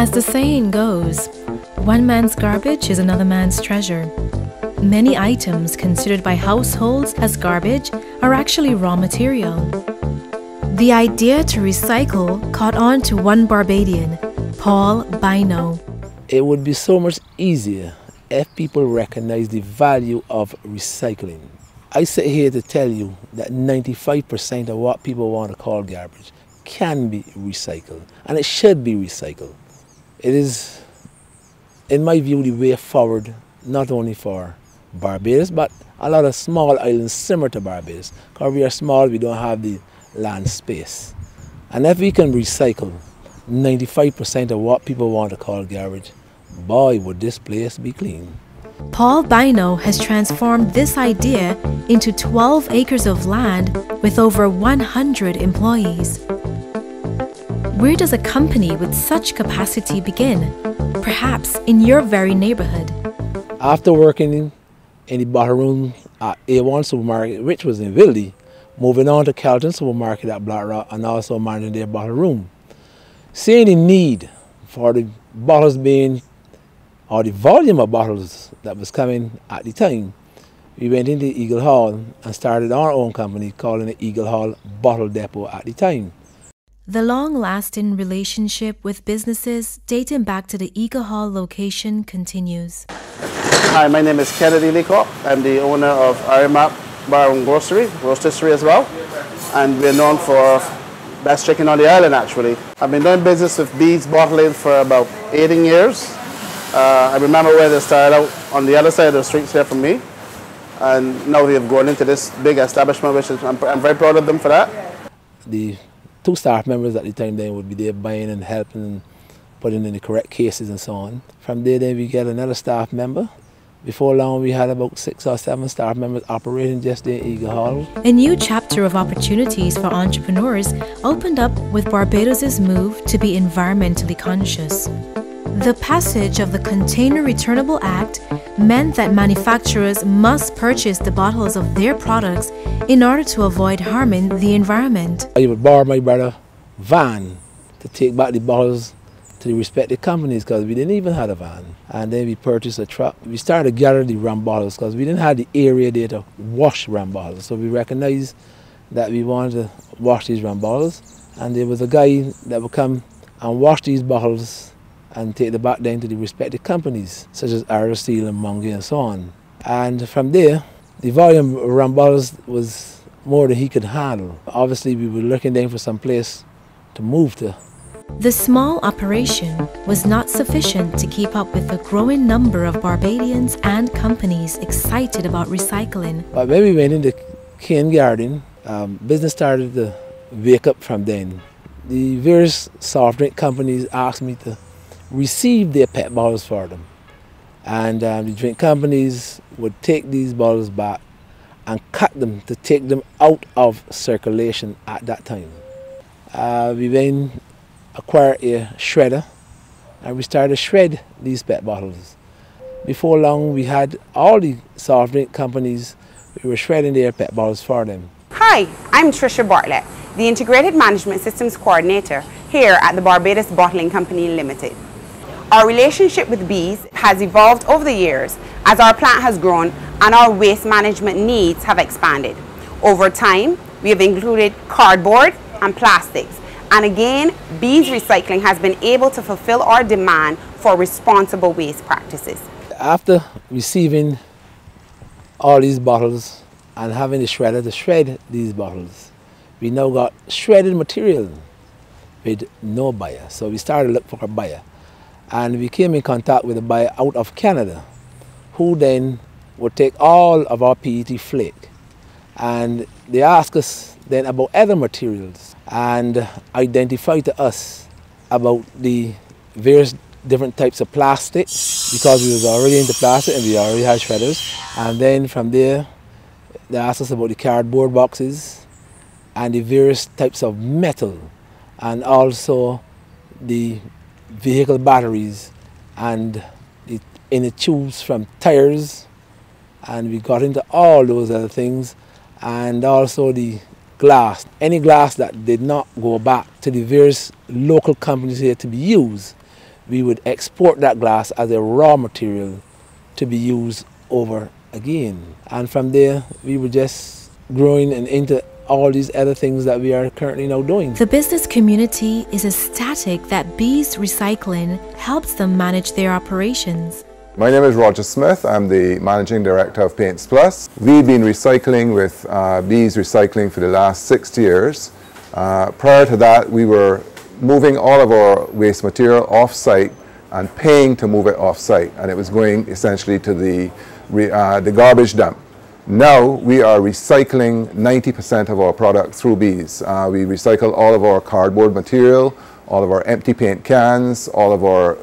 As the saying goes, one man's garbage is another man's treasure. Many items considered by households as garbage are actually raw material. The idea to recycle caught on to one Barbadian, Paul Bino. It would be so much easier if people recognize the value of recycling. I sit here to tell you that 95% of what people want to call garbage can be recycled, and it should be recycled. It is, in my view, the way forward, not only for Barbados, but a lot of small islands similar to Barbados. Because we are small, we don't have the land space. And if we can recycle 95% of what people want to call garbage, boy, would this place be clean. Paul Bino has transformed this idea into 12 acres of land with over 100 employees. Where does a company with such capacity begin? Perhaps in your very neighborhood. After working in the bottle room at A1 Supermarket, which was in Wildy, moving on to Carlton Supermarket at Blackrock, and also managing their bottle room, seeing the need for the bottles being, or the volume of bottles that was coming at the time, we went into Eagle Hall and started our own company, calling it Eagle Hall Bottle Depot at the time. The long-lasting relationship with businesses dating back to the Eagle Hall location continues. Hi, my name is Kennedy Leacock. I'm the owner of Arimak Bar and Grocery, Rotisserie as well. And we're known for best chicken on the island, actually. I've been doing business with Beads Bottling for about 18 years. I remember where they started out on the other side of the streets here from me. And now we have grown into this big establishment, which is, I'm very proud of them for that. The two staff members at the time then would be there buying and helping and putting in the correct cases and so on. From there then we get another staff member. Before long we had about 6 or 7 staff members operating just there in Eagle Hall. A new chapter of opportunities for entrepreneurs opened up with Barbados' move to be environmentally conscious. The passage of the Container Returnable Act meant that manufacturers must purchase the bottles of their products in order to avoid harming the environment. I would borrow my brother's van to take back the bottles to the respective companies because we didn't even have a van. And then we purchased a truck. We started to gather the rum bottles because we didn't have the area there to wash rum bottles. So we recognized that we wanted to wash these rum bottles. And there was a guy that would come and wash these bottles and take them back then to the respective companies, such as Irish Steel and Mungie and so on. And from there, the volume of rum bottles was more than he could handle. Obviously, we were looking then for some place to move to. The small operation was not sufficient to keep up with the growing number of Barbadians and companies excited about recycling. But when we went into kindergarten, business started to wake up from then. The various soft drink companies asked me to receive their PET bottles for them. And the drink companies would take these bottles back and cut them to take them out of circulation at that time. We then acquired a shredder and we started to shred these PET bottles. Before long we had all the soft drink companies, we were shredding their PET bottles for them. Hi, I'm Trisha Bartlett, the Integrated Management Systems Coordinator here at the Barbados Bottling Company Limited. Our relationship with Bees has evolved over the years as our plant has grown and our waste management needs have expanded. Over time, we have included cardboard and plastics. And again, Bees Recycling has been able to fulfill our demand for responsible waste practices. After receiving all these bottles and having the shredder to shred these bottles, we now got shredded material with no buyer. So we started to look for a buyer. And we came in contact with a buyer out of Canada who then would take all of our PET flake. And they asked us then about other materials and identify to us about the various different types of plastic because we was already into plastic and we already had shredders. And then from there, they asked us about the cardboard boxes and the various types of metal and also the vehicle batteries and the inner tubes from tires, and we got into all those other things, and also the glass. Any glass that did not go back to the various local companies here to be used, we would export that glass as a raw material to be used over again. And from there, we were just growing and into all these other things that we are currently now doing. The business community is ecstatic that Bees Recycling helps them manage their operations. My name is Roger Smith. I'm the Managing Director of Paints Plus. We've been recycling with Bees Recycling for the last 6 years. Prior to that, we were moving all of our waste material off-site and paying to move it off-site, and it was going essentially to the garbage dump. Now we are recycling 90% of our product through Bees. We recycle all of our cardboard material, all of our empty paint cans, all of our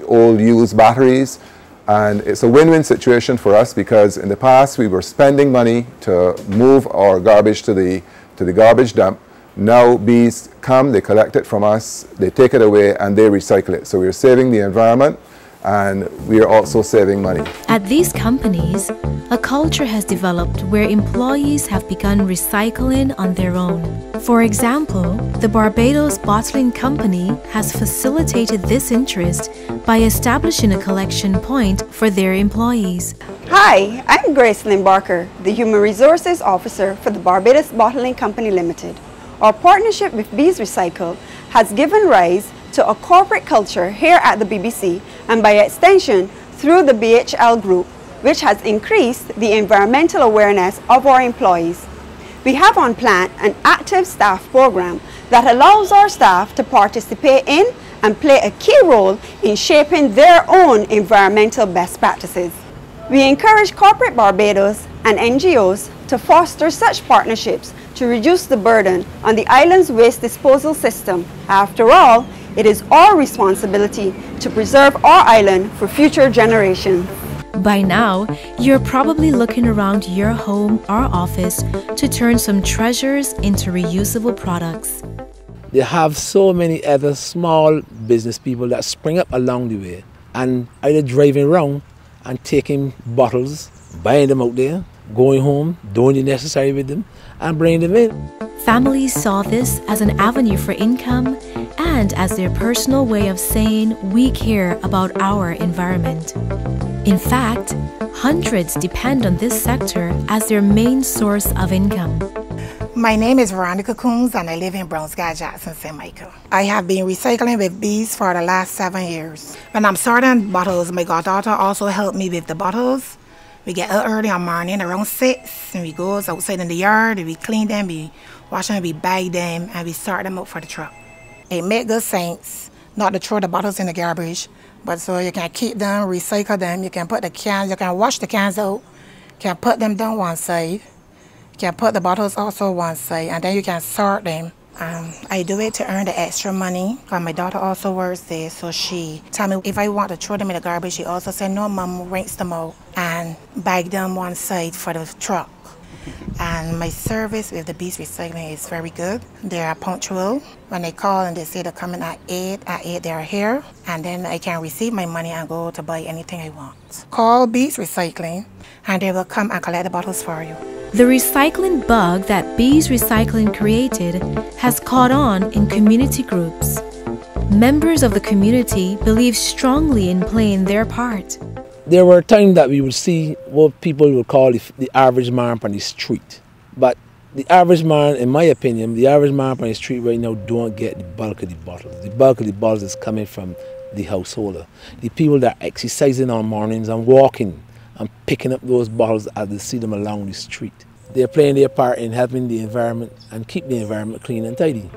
old used batteries, and it's a win-win situation for us because in the past we were spending money to move our garbage to the garbage dump. Now Bees come, they collect it from us, they take it away and they recycle it. So we're saving the environment and we are also saving money. At these companies, a culture has developed where employees have begun recycling on their own. For example, the Barbados Bottling Company has facilitated this interest by establishing a collection point for their employees. Hi, I'm Gracelyn Barker, the Human Resources Officer for the Barbados Bottling Company Limited. Our partnership with Bees Recycle has given rise to a corporate culture here at the BBC and by extension through the BHL Group, which has increased the environmental awareness of our employees. We have on plant an active staff program that allows our staff to participate in and play a key role in shaping their own environmental best practices. We encourage corporate Barbados and NGOs to foster such partnerships to reduce the burden on the island's waste disposal system. After all, it is our responsibility to preserve our island for future generations. By now, you're probably looking around your home or office to turn some treasures into reusable products. They have so many other small business people that spring up along the way and either driving around and taking bottles, buying them out there, going home, doing the necessary with them and bringing them in. Families saw this as an avenue for income and as their personal way of saying we care about our environment. In fact, hundreds depend on this sector as their main source of income. My name is Veronica Coons and I live in Brownscott, Jackson, St. Michael. I have been recycling with Bees for the last 7 years. When I'm sorting bottles, my goddaughter also helped me with the bottles. We get up early in the morning around 6 and we go outside in the yard and we clean them, we wash them, we bag them and we sort them out for the truck. It makes good sense not to throw the bottles in the garbage, but so you can keep them, recycle them, you can put the cans, you can wash the cans out, you can put them down one side, you can put the bottles also one side and then you can sort them. I do it to earn the extra money because my daughter also works there, so she tell me if I want to throw them in the garbage, she also said no mom, rinse them out and bag them one side for the truck. And my service with the Bees Recycling is very good. They are punctual. When they call and they say they're coming at 8 they are here and then I can receive my money and go to buy anything I want. Call Bees Recycling and they will come and collect the bottles for you. The recycling bug that Bees Recycling created has caught on in community groups. Members of the community believe strongly in playing their part. There were times that we would see what people would call the average man on the street. But the average man, in my opinion, the average man on the street right now don't get the bulk of the bottles. The bulk of the bottles is coming from the householder. The people that are exercising on mornings and walking and picking up those bottles as they see them along the street. They're playing their part in helping the environment and keep the environment clean and tidy.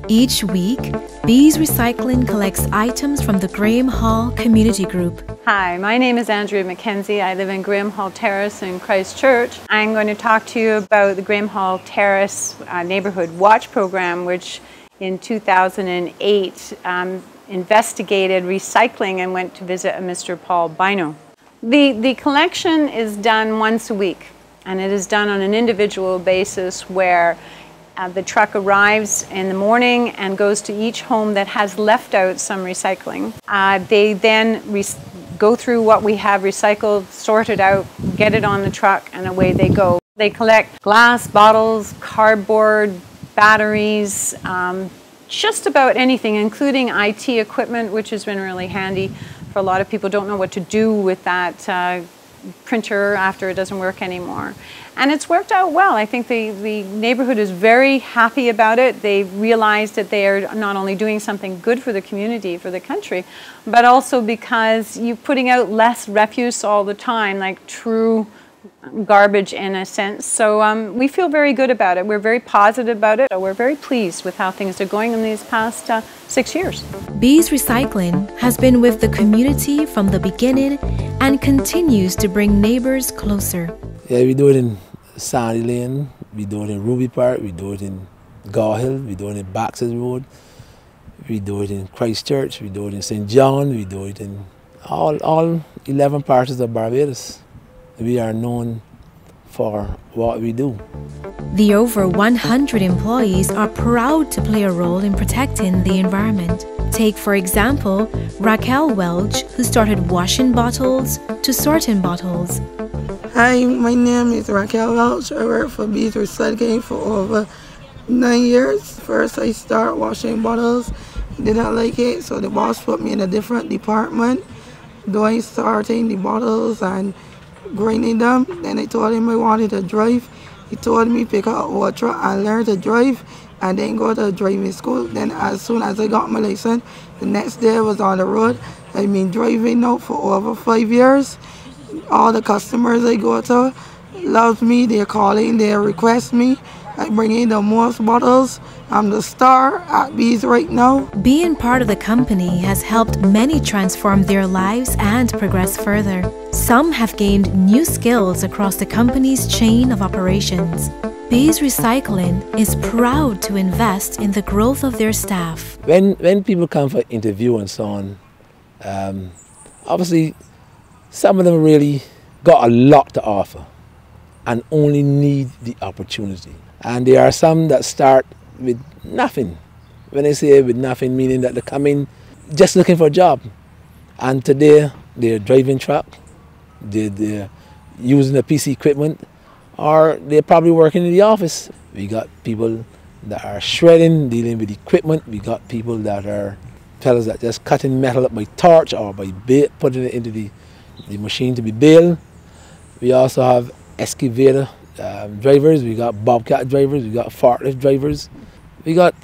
Each week, Bees Recycling collects items from the Graham Hall Community Group. Hi, my name is Andrea McKenzie. I live in Graham Hall Terrace in Christchurch. I'm going to talk to you about the Graham Hall Terrace Neighborhood Watch Program, which in 2008 investigated recycling and went to visit a Mr. Paul Bino. The collection is done once a week, and it is done on an individual basis where the truck arrives in the morning and goes to each home that has left out some recycling. They then go through what we have recycled, sort it out, get it on the truck, and away they go. They collect glass, bottles, cardboard, batteries, just about anything, including IT equipment, which has been really handy for a lot of people. Don't know what to do with that printer after it doesn't work anymore. And it's worked out well. I think the neighborhood is very happy about it. They realized that they are not only doing something good for the community, for the country, but also because you're putting out less refuse all the time, like true garbage in a sense. So we feel very good about it. We're very positive about it. We're very pleased with how things are going in these past 6 years. Bees Recycling has been with the community from the beginning and continues to bring neighbors closer. Yeah, we do it in Sandy Lane, we do it in Ruby Park, we do it in Gaw Hill, we do it in Baxter's Road, we do it in Christchurch, we do it in St. John, we do it in all 11 parts of Barbados. We are known for what we do. The over 100 employees are proud to play a role in protecting the environment. Take, for example, Raquel Welch, who started washing bottles to sorting bottles. Hi, my name is Raquel Welch. I work for Bees Recycling for over 9 years. First, I started washing bottles. Didn't like it, so the boss put me in a different department, doing sorting the bottles and grinding them. Then I told him I wanted to drive. He told me pick up a truck and learn to drive and then go to driving school. Then as soon as I got my license, the next day I was on the road. I've been driving now for over 5 years. All the customers I go to love me. They're calling, they request me. I bring in the most bottles. I'm the star at Bees right now. Being part of the company has helped many transform their lives and progress further. Some have gained new skills across the company's chain of operations. Bees Recycling is proud to invest in the growth of their staff. When people come for interview and so on, obviously some of them really got a lot to offer and only need the opportunity. And there are some that start with nothing. When I say with nothing, meaning that they come in just looking for a job. And today they're driving truck, they're using the PC equipment, or they're probably working in the office. We got people that are shredding, dealing with equipment. We got people that are fellas that just cutting metal up by torch or by putting it into the machine to be baled. We also have excavator drivers, we got bobcat drivers, we got forklift drivers. We got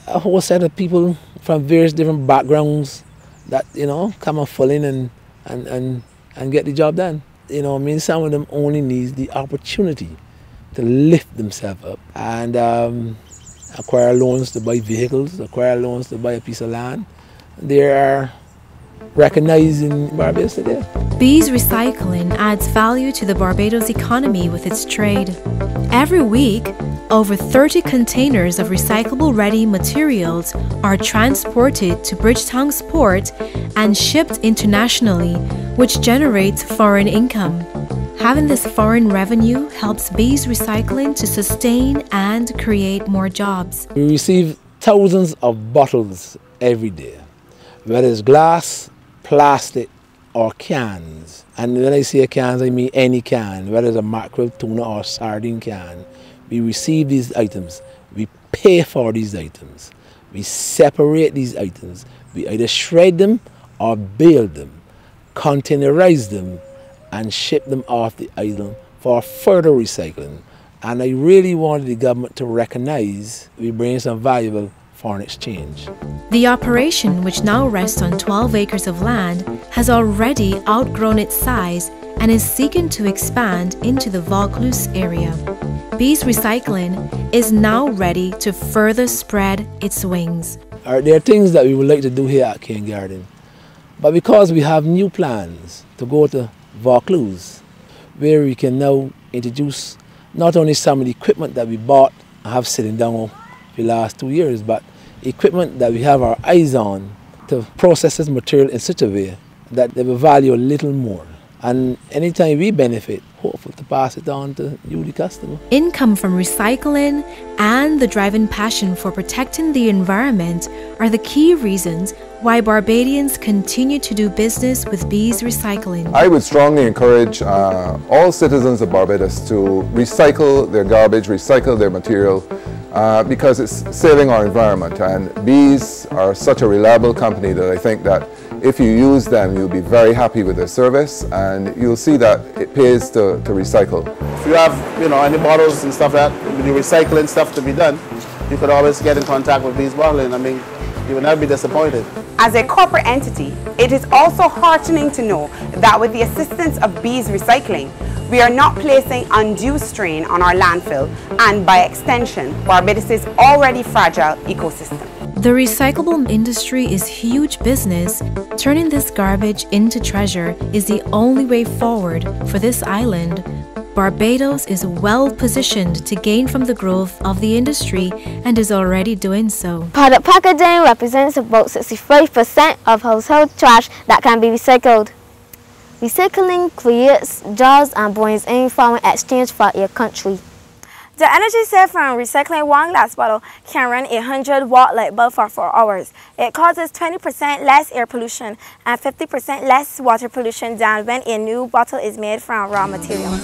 a whole set of people from various different backgrounds that, you know, come and fill in and get the job done. You know, I mean, some of them only need the opportunity to lift themselves up and acquire loans to buy vehicles, acquire loans to buy a piece of land. They are recognized in Barbados today. Bees Recycling adds value to the Barbados economy with its trade. Every week, over 30 containers of recyclable ready materials are transported to Bridgetown's port and shipped internationally, which generates foreign income. Having this foreign revenue helps Bees Recycling to sustain and create more jobs. We receive thousands of bottles every day, whether it's glass, plastic, or cans. And when I say cans, I mean any can, whether it's a mackerel, tuna, or sardine can. We receive these items, we pay for these items, we separate these items, we either shred them or bale them, containerize them, and ship them off the island for further recycling. And I really wanted the government to recognize we bring some valuable foreign exchange. The operation, which now rests on 12 acres of land, has already outgrown its size and is seeking to expand into the Vaucluse area. Bees Recycling is now ready to further spread its wings. There are things that we would like to do here at Cane Garden, but because we have new plans to go to Vaucluse, where we can now introduce not only some of the equipment that we bought and have sitting down for the last 2 years, but equipment that we have our eyes on to process this material in such a way that they will value a little more. And anytime we benefit, hopefully to pass it on to you, the customer. Income from recycling and the driving passion for protecting the environment are the key reasons why Barbadians continue to do business with Bees Recycling. I would strongly encourage all citizens of Barbados to recycle their garbage, recycle their material, because it's saving our environment. And bees are such a reliable company that I think that if you use them, you'll be very happy with their service, and you'll see that it pays to recycle. If you have, any bottles and stuff that with the recycling stuff to be done, you could always get in contact with Bees Bottling. I mean, you will never be disappointed. As a corporate entity, it is also heartening to know that with the assistance of Bees Recycling, we are not placing undue strain on our landfill and, by extension, Barbados' already fragile ecosystem. The recyclable industry is huge business. Turning this garbage into treasure is the only way forward for this island. Barbados is well positioned to gain from the growth of the industry and is already doing so. Product packaging represents about 65% of household trash that can be recycled. Recycling creates jobs and brings in foreign exchange for your country. The energy saved from recycling one glass bottle can run a 100-watt light bulb for 4 hours. It causes 20% less air pollution and 50% less water pollution than when a new bottle is made from raw materials.